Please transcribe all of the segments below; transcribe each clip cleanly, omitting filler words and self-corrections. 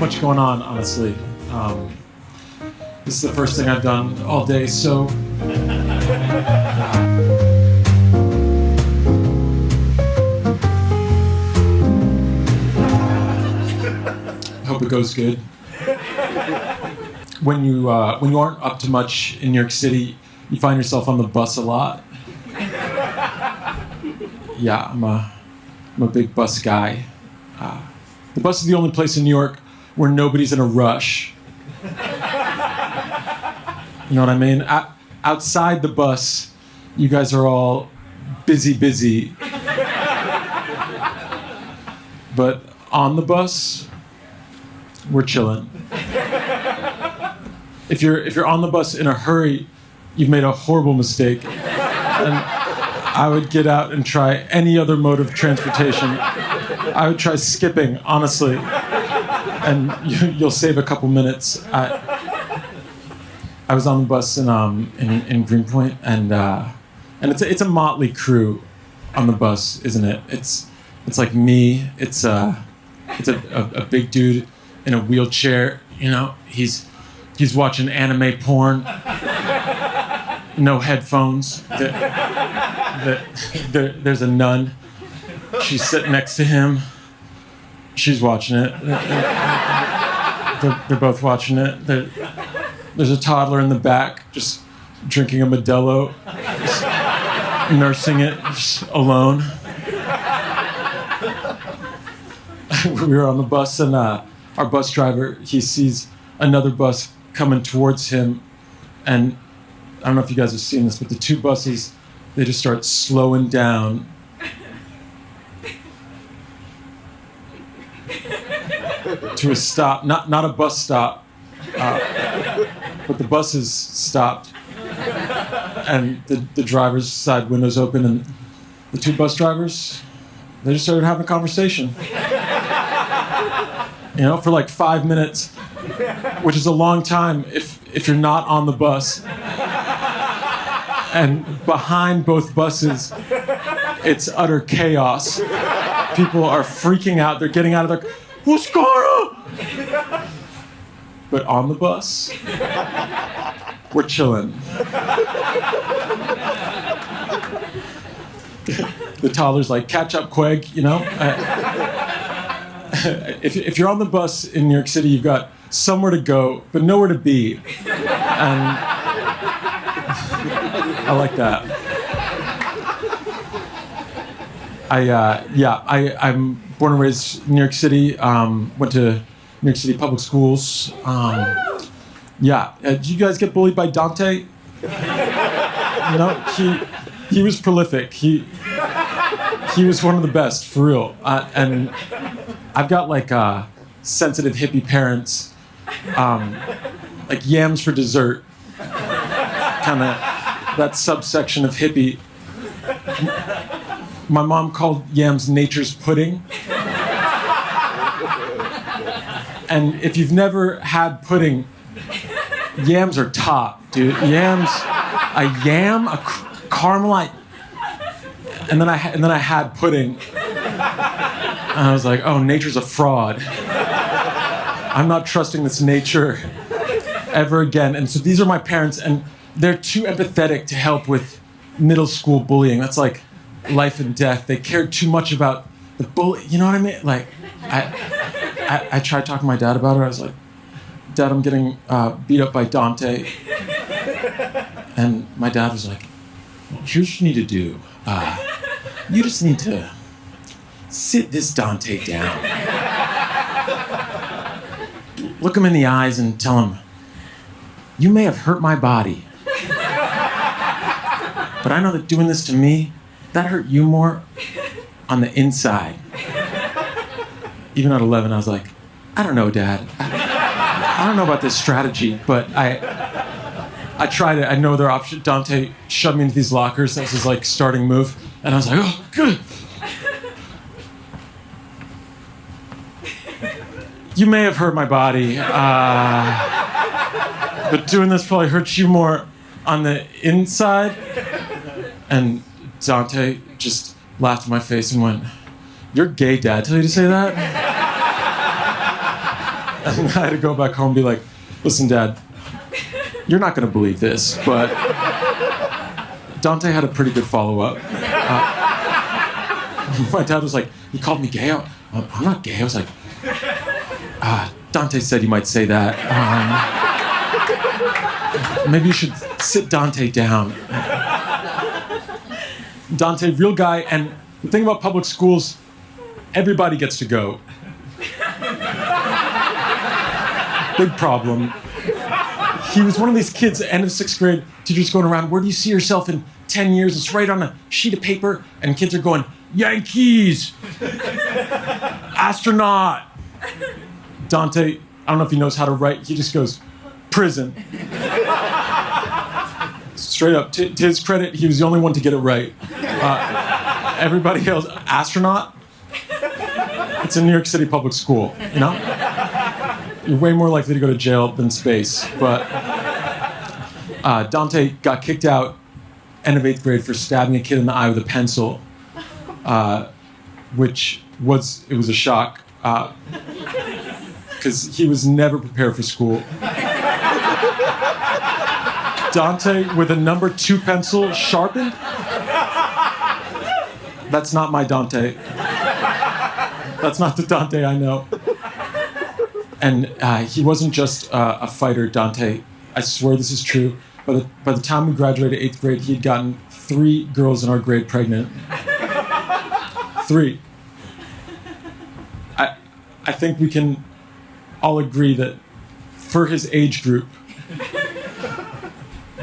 much going on, honestly. This is the first thing I've done all day, so... I hope it goes good. When you aren't up to much in New York City, you find yourself on the bus a lot. Yeah, I'm a big bus guy. The bus is the only place in New York where nobody's in a rush. You know what I mean? Outside the bus, you guys are all busy. But on the bus, we're chilling. If you're on the bus in a hurry, you've made a horrible mistake. And I would get out and try any other mode of transportation. I would try skipping, honestly, and you'll save a couple minutes. I was on the bus in Greenpoint, and it's a motley crew on the bus, isn't it? It's like me. It's a big dude in a wheelchair. You know, he's watching anime porn. No headphones. There's a nun. She's sitting next to him. She's watching it. They're both watching it. There's a toddler in the back just drinking a Modelo, just nursing it just alone. We were on the bus, and our bus driver, he sees another bus coming towards him, and I don't know if you guys have seen this, but the two buses, they just start slowing down. To a stop, not a bus stop, but the buses stopped, and the driver's side windows open, and the two bus drivers, they just started having a conversation. You know, for like 5 minutes, which is a long time if you're not on the bus. And behind both buses, it's utter chaos. People are freaking out. They're getting out of their... What's going on? But on the bus, we're chilling. The toddler's like, catch up, Queg, you know? If you're on the bus in New York City, you've got somewhere to go, but nowhere to be. And I like that. I'm born and raised in New York City. Went to New York City public schools. Did you guys get bullied by Dante? You know, he was prolific. He was one of the best, for real. And I've got like sensitive hippie parents, like yams for dessert, kind of that subsection of hippie. My mom called yams nature's pudding. And if you've never had pudding, yams are top, dude. Yams, a yam, a caramelite, and then I had pudding, and I was like, oh, nature's a fraud. I'm not trusting this nature ever again. And so these are my parents, and they're too empathetic to help with middle school bullying. That's like life and death. They cared too much about the bully. You know what I mean? Like, I tried talking to my dad about it. I was like, Dad, I'm getting beat up by Dante. And my dad was like, here's what you need to do. You just need to sit this Dante down. Look him in the eyes and tell him, you may have hurt my body, but I know that doing this to me, that hurt you more on the inside. Even at 11, I was like, I don't know, Dad. I don't know about this strategy, but I tried it. I had no other option. Dante shoved me into these lockers. That was his like starting move. And I was like, oh, good. You may have hurt my body, but doing this probably hurts you more on the inside. And Dante just laughed in my face and went, you're gay, Dad. Tell you to say that? And I had to go back home and be like, listen, Dad, you're not going to believe this, but Dante had a pretty good follow-up. My dad was like, he called me gay. I'm not gay. I was like, Dante said you might say that. Maybe you should sit Dante down. Dante, real guy, and the thing about public schools, everybody gets to go. Big problem. He was one of these kids at the end of 6th grade, teachers going around, where do you see yourself in 10 years? It's right on a sheet of paper, and kids are going, Yankees! Astronaut! Dante, I don't know if he knows how to write, he just goes, prison. Straight up, to his credit, he was the only one to get it right. Everybody else, astronaut? It's a New York City public school, you know? You're way more likely to go to jail than space. But Dante got kicked out end of 8th grade for stabbing a kid in the eye with a pencil, which was a shock, because he was never prepared for school. Dante with a number 2 pencil sharpened? That's not my Dante. That's not the Dante I know. And he wasn't just a fighter, Dante. I swear this is true. By the time we graduated 8th grade, he'd gotten 3 girls in our grade pregnant. 3. I think we can all agree that for his age group,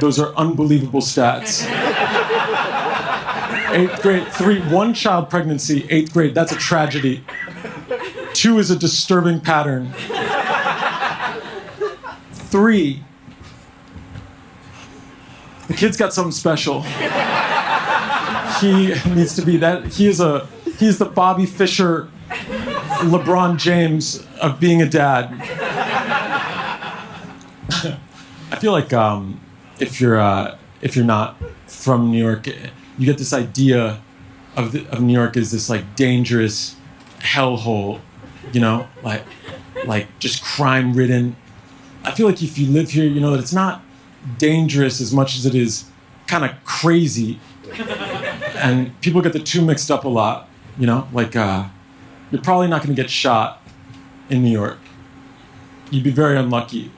those are unbelievable stats. 8th grade, 1 child pregnancy, 8th grade, that's a tragedy. 2 is a disturbing pattern. 3, the kid's got something special. He needs to be that. He's the Bobby Fischer, LeBron James of being a dad. I feel like if you're not from New York, you get this idea of New York as this like dangerous hellhole, you know, like just crime-ridden. I feel like if you live here, you know that it's not dangerous as much as it is kind of crazy. And people get the two mixed up a lot, you know? Like, you're probably not going to get shot in New York. You'd be very unlucky.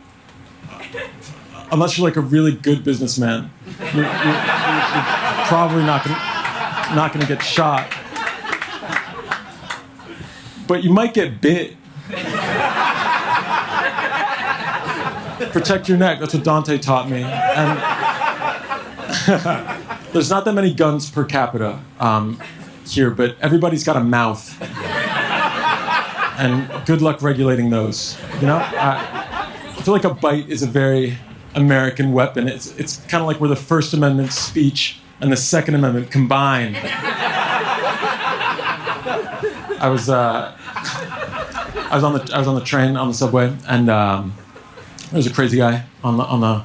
Unless you're like a really good businessman. You're probably not going to get shot. But you might get bit. Protect your neck. That's what Dante taught me. And there's not that many guns per capita here, but everybody's got a mouth. And good luck regulating those. You know, I feel like a bite is a very American weapon. It's kind of like where the First Amendment speech and the Second Amendment combine. I was on the train on the subway, and there was a crazy guy on the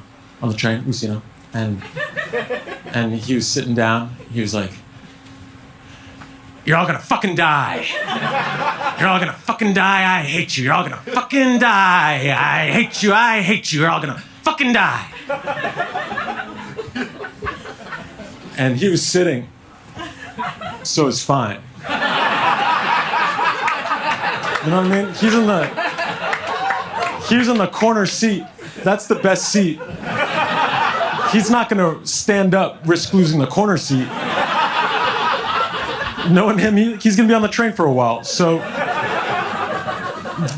train, Lucino, and he was sitting down. He was like, "You're all gonna fucking die. You're all gonna fucking die. I hate you. You're all gonna fucking die. I hate you. I hate you. You're all gonna fucking die." And he was sitting, so it's fine. You know what I mean? He's in the corner seat. That's the best seat. He's not gonna stand up, risk losing the corner seat. Knowing him, he's gonna be on the train for a while. So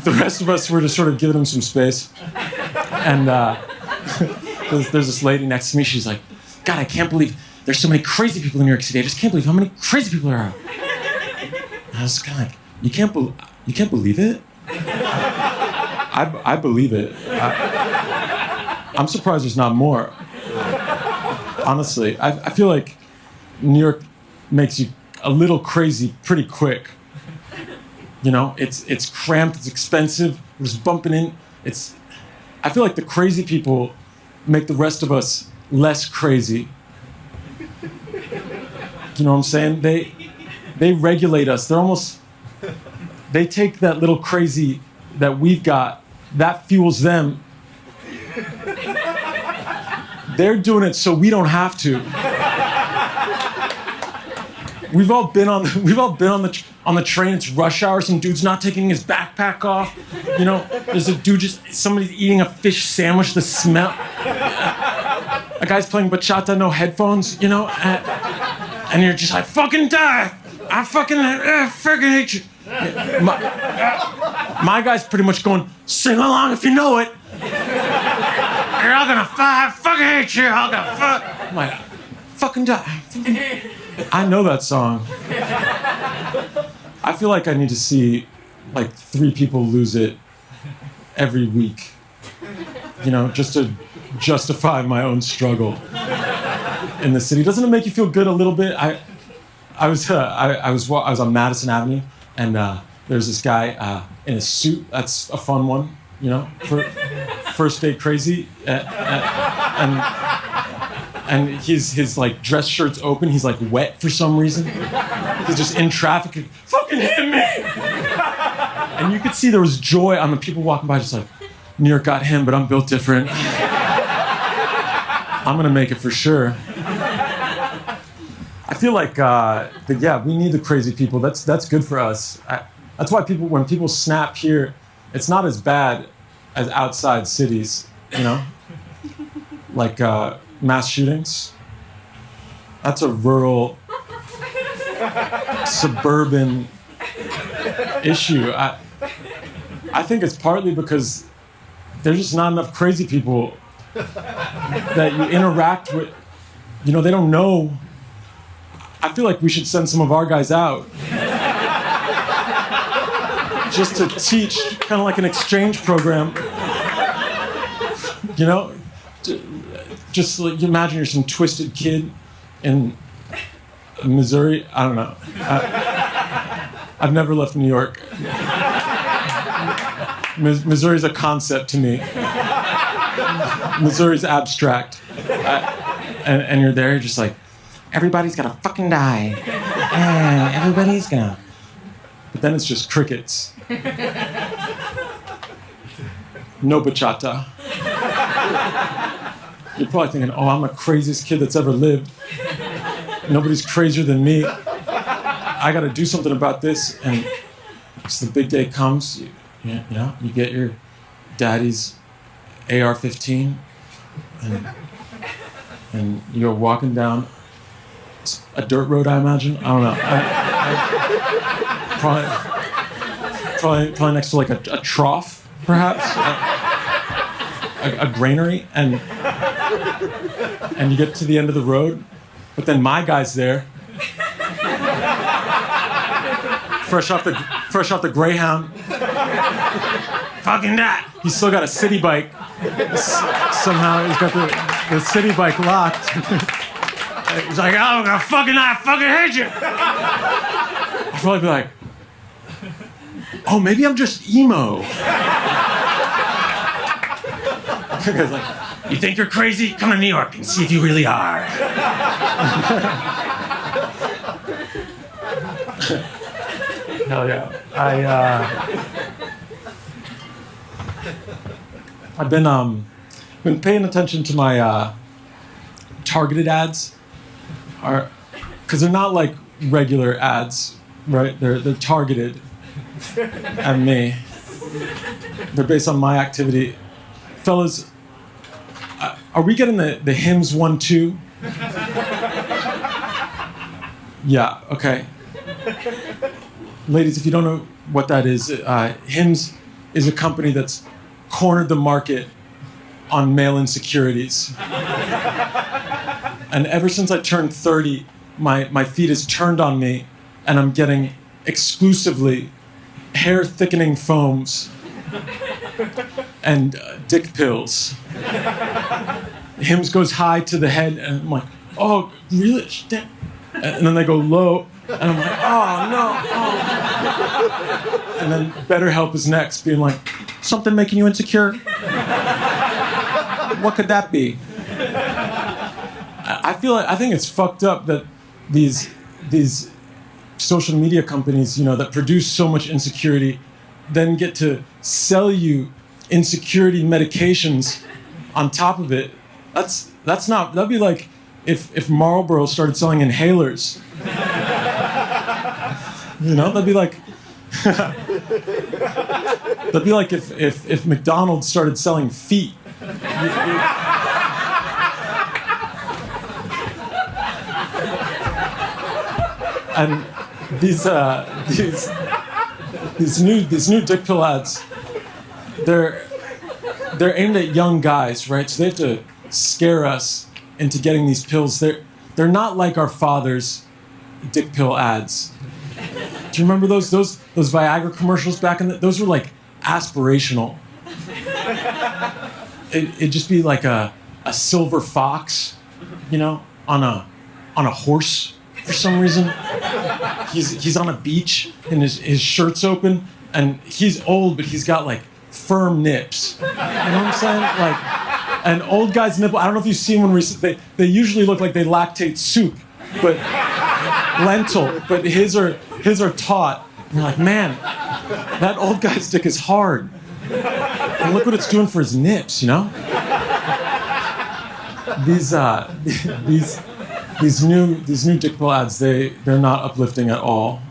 the rest of us were just sort of giving him some space. And there's this lady next to me. She's like, "God, I can't believe there's so many crazy people in New York City. I just can't believe how many crazy people there are." And I was kind of like, You can't believe it? I believe it. I'm surprised there's not more. Honestly, I feel like New York makes you a little crazy pretty quick. You know, it's cramped, it's expensive, we're just bumping in. I feel like the crazy people make the rest of us less crazy. You know what I'm saying? They regulate us. They take that little crazy that we've got that fuels them. They're doing it so we don't have to. We've all been on the train. It's rush hour. Some dude's not taking his backpack off. You know, there's a dude somebody's eating a fish sandwich. The smell. A guy's playing bachata, no headphones. You know, and you're just like, fucking die. I fucking hate you. My guy's pretty much going, sing along if you know it. You're all gonna fucking hate you. I'm like, fucking die. I know that song. I feel like I need to see like 3 people lose it every week. You know, just to justify my own struggle in the city. Doesn't it make you feel good a little bit? I was on Madison Avenue, and there's this guy in a suit. That's a fun one, you know, for first date crazy, and his like dress shirt's open. He's like wet for some reason. He's just in traffic. Fucking hit me! And you could see there was joy on the people walking by, just like, New York got him, but I'm built different. I'm gonna make it for sure. I feel like, we need the crazy people. That's good for us. That's why when people snap here, it's not as bad as outside cities, you know? Like mass shootings. That's a rural, suburban issue. I think it's partly because there's just not enough crazy people that you interact with. You know, they don't know. I feel like we should send some of our guys out just to teach, kind of like an exchange program. You know, just like you imagine you're some twisted kid in Missouri. I don't know. I've never left New York. Missouri's a concept to me. Missouri's abstract. And you're there, you're just like, everybody's gonna fucking die. Everybody's gonna. But then it's just crickets. No bachata. You're probably thinking, oh, I'm the craziest kid that's ever lived. Nobody's crazier than me. I gotta do something about this. And so the big day comes, you know, you get your daddy's AR-15 and you're walking down a dirt road, I imagine. I don't know. Probably next to like a trough, perhaps, a granary, and you get to the end of the road, but then my guy's there, fresh off the Greyhound. Fucking that. He's still got a city bike. Somehow he's got the city bike locked. He's like, oh, I'm gonna fucking hate you. I'd probably be like, oh, maybe I'm just emo. Because like, you think you're crazy? Come to New York and see if you really are. Hell yeah. I've been paying attention to my targeted ads, because they're not like regular ads, right? They're targeted at me. They're based on my activity. Fellas, are we getting the hymns 1-2? Yeah, okay. Ladies, if you don't know what that is, Hims is a company that's cornered the market on male insecurities. And ever since I turned 30, my feed is turned on me, and I'm getting exclusively hair-thickening foams and dick pills. Hims goes high to the head, and I'm like, oh, really? And then they go low, and I'm like, oh, no, oh. And then BetterHelp is next, being like, something making you insecure? What could that be? I think it's fucked up that these social media companies, you know, that produce so much insecurity, then get to sell you insecurity medications on top of it. That'd be like if Marlboro started selling inhalers. That'd be like if McDonald's started selling feet. And these new dick pill ads, they're aimed at young guys, right? So they have to scare us into getting these pills. They're not like our father's dick pill ads. Do you remember those Viagra commercials back in those were like aspirational. It'd just be like a silver fox, on a horse for some reason. He's on a beach and his shirt's open and he's old but he's got like firm nips. You know what I'm saying? Like an old guy's nipple. I don't know if you've seen one recently. They usually look like they lactate soup, but lentil. But his are taut. And you're like, man, that old guy's dick is hard. And look what it's doing for his nips, These new dick pill ads, they're not uplifting at all.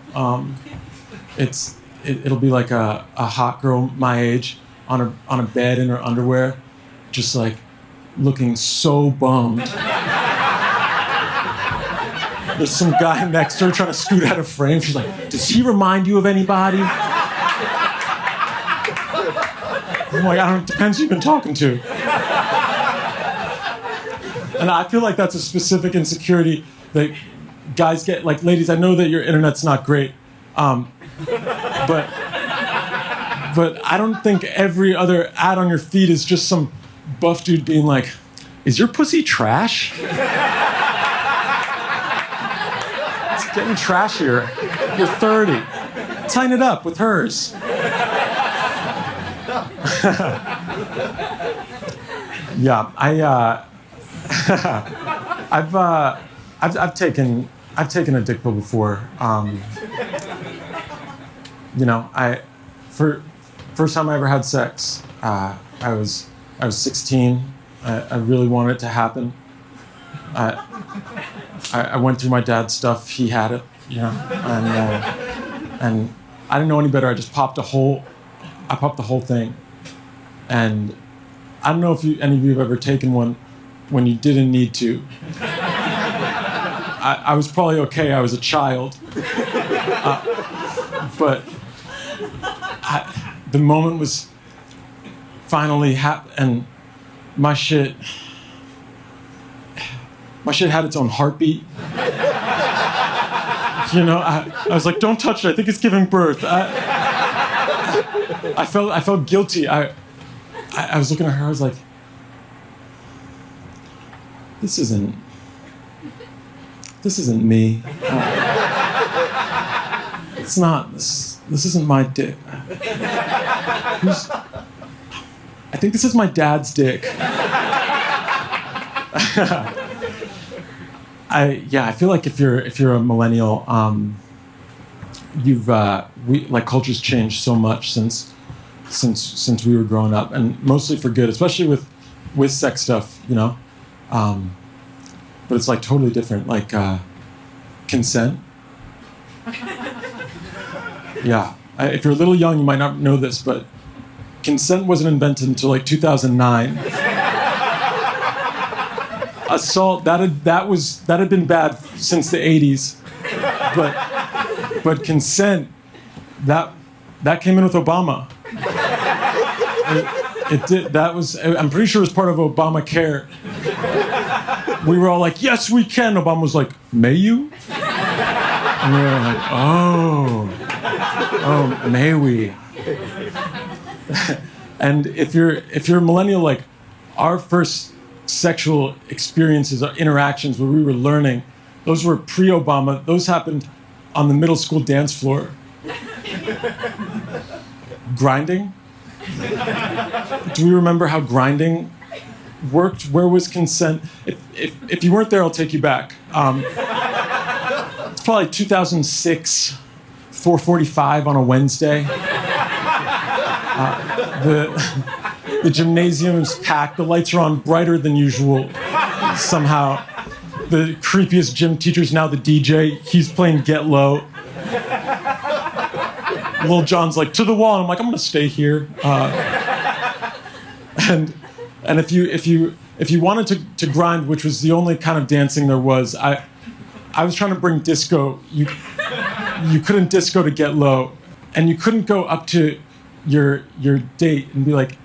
It'll be like a hot girl my age on a bed in her underwear, just like looking so bummed. There's some guy next to her trying to scoot out of frame. She's like, does he remind you of anybody? I'm like, it depends who you've been talking to. And I feel like that's a specific insecurity that guys get. Like, ladies, I know that your internet's not great, but I don't think every other ad on your feed is just some buff dude being like, is your pussy trash? It's getting trashier. You're 30. Tighten it up with hers. Yeah, I've taken a dick pill before. First time I ever had sex, I was 16. I really wanted it to happen. I went through my dad's stuff. He had it, and I didn't know any better. I just popped the whole thing, and I don't know if any of you have ever taken one when you didn't need to. I was probably okay. I was a child, but the moment was finally and my shit had its own heartbeat. I was like, don't touch it. I think it's giving birth. I felt guilty. I was looking at her. I was like, this isn't me. It's not. This isn't my dick. I think this is my dad's dick. I feel like if you're a millennial, culture's changed so much since we were growing up, and mostly for good, especially with sex stuff, but it's like totally different, like consent. Yeah, if you're a little young, you might not know this, but consent wasn't invented until like 2009. Assault that had been bad since the 80s, but consent that came in with Obama. It did. That was. I'm pretty sure it was part of Obamacare. We were all like, yes, we can. Obama was like, may you? And we were like, oh, may we? And if you're a millennial, like our first sexual experiences or interactions where we were learning, those were pre-Obama. Those happened on the middle school dance floor. Grinding? Do we remember how grinding worked? Where was consent? If you weren't there, I'll take you back. It's probably 2006, 4:45 on a Wednesday. The gymnasium is packed. The lights are on brighter than usual. Somehow, the creepiest gym teacher's now the DJ. He's playing Get Low. Lil Jon's like, to the wall. And I'm like, I'm gonna stay here. And if you wanted to grind, which was the only kind of dancing there was, I was trying to bring disco. You couldn't disco to Get Low, and you couldn't go up to your date and be like,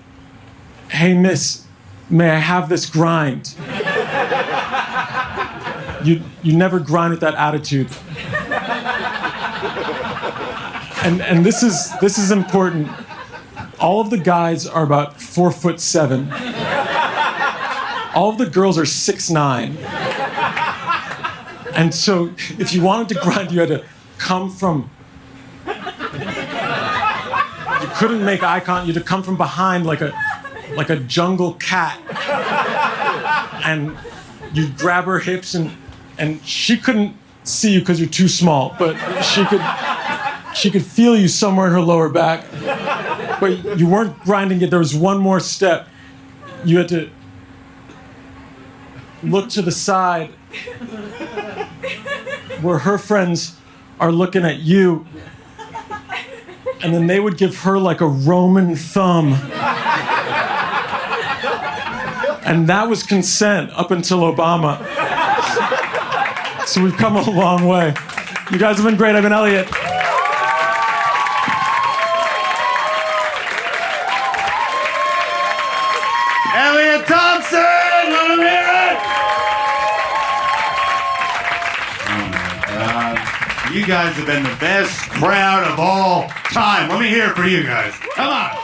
hey miss, may I have this grind? You never grind with that attitude. And this is important. All of the guys are about 4'7". All of the girls are 6'9". And so if you wanted to grind, you had to come from, you couldn't make eye contact, you had to come from behind like a jungle cat. And you'd grab her hips and she couldn't see you because you're too small, but she could feel you somewhere in her lower back. But you weren't grinding it. There was one more step. You had to look to the side where her friends are looking at you, and then they would give her like a Roman thumb. And that was consent up until Obama. So we've come a long way. You guys have been great. I've been Eliot. Eliot Thompson! Let him hear it! Oh my God. You guys have been the best crowd of all time. Let me hear it for you guys. Come on.